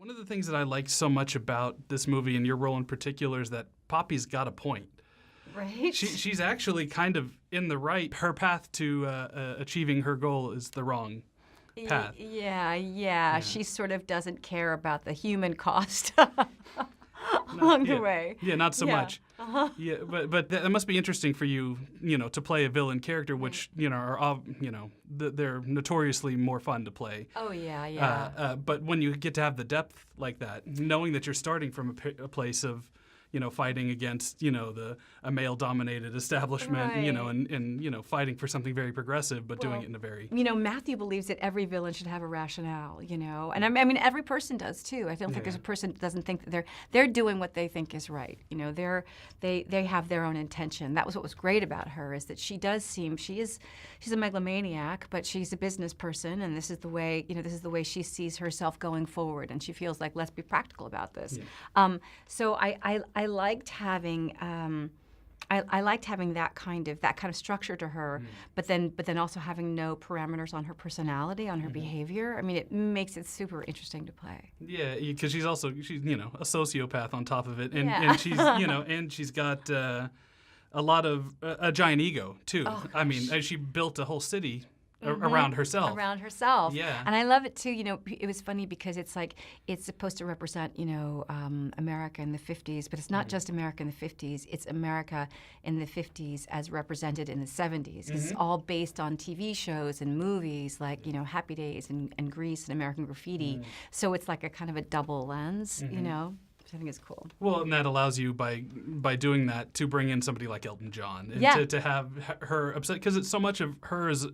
One of the things that I liked so much about this movie and your role in particular is that Poppy's got a point. Right? She's actually kind of in the right. Her path to achieving her goal is the wrong path. Yeah. She sort of doesn't care about the human cost along the way. Yeah, not so much. Uh-huh. Yeah, but that must be interesting for you, to play a villain character, which are they're notoriously more fun to play. Oh yeah. But when you get to have the depth like that, knowing that you're starting from a place of fighting against, a male-dominated establishment, Right. and fighting for something very progressive, but doing it in a very... Matthew believes that every villain should have a rationale, and I mean, every person does too. I don't think there's a person that doesn't think that they're doing what they think is right. They have their own intention. That was what was great about her, is that she's a megalomaniac, but she's a business person, and this is the way she sees herself going forward, and she feels like, let's be practical about this. Yeah. So I liked having that kind of structure to her, but then also having no parameters on her personality, on her behavior. I mean, it makes it super interesting to play. Yeah, because she's a sociopath on top of it, and she's and she's got a lot of a giant ego too. Oh, I mean, she built a whole city around herself. Around herself. Yeah. And I love it too. It was funny because it's supposed to represent, America in the 50s, but it's not just America in the 50s. It's America in the 50s as represented in the 70s. Because it's all based on TV shows and movies like, Happy Days and Grease and American Graffiti. So it's like a kind of a double lens, which I think is cool. Well, and that allows you, by doing that, to bring in somebody like Elton John. And to have her upset, because it's so much of her is...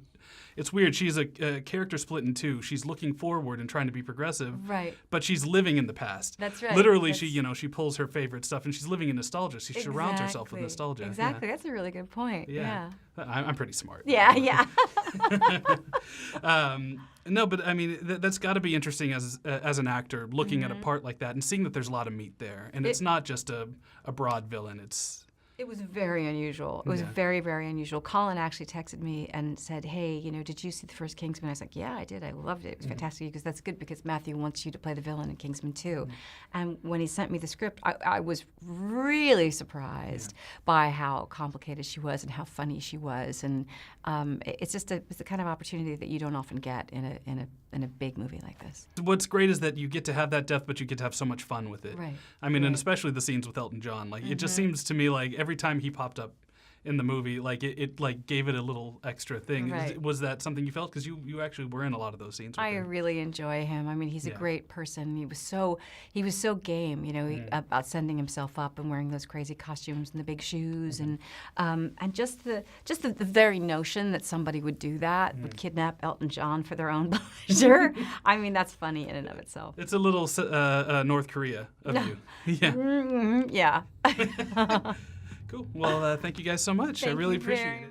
It's weird. She's a character split in two. She's looking forward and trying to be progressive, right? But she's living in the past. That's right. Literally, she pulls her favorite stuff, and she's living in nostalgia. She surrounds herself with nostalgia. Exactly. Yeah. That's a really good point. Yeah. I'm pretty smart. Yeah. No, but I mean, that's got to be interesting as an actor, looking at a part like that and seeing that there's a lot of meat there, and it's not just a broad villain. It was very unusual. It was very, very unusual. Colin actually texted me and said, hey, did you see the first Kingsman? I was like, yeah, I did. I loved it. It was fantastic, because that's good, because Matthew wants you to play the villain in Kingsman too. And when he sent me the script, I was really surprised by how complicated she was and how funny she was. And it's the kind of opportunity that you don't often get in a big movie like this. What's great is that you get to have that depth, but you get to have so much fun with it. Right. I mean, and especially the scenes with Elton John. Like, it just seems to me like every time he popped up in the movie, like it like gave it a little extra thing. Right. Was that something you felt? Because you actually were in a lot of those scenes with I him. really enjoy him. I mean, he's a great person. He was so game, about sending himself up and wearing those crazy costumes and the big shoes, and just the very notion that somebody would do that, would kidnap Elton John for their own pleasure. I mean, that's funny in and of itself. It's a little North Korea of you. Yeah. Yeah. Cool. Well, thank you guys so much. I really appreciate it.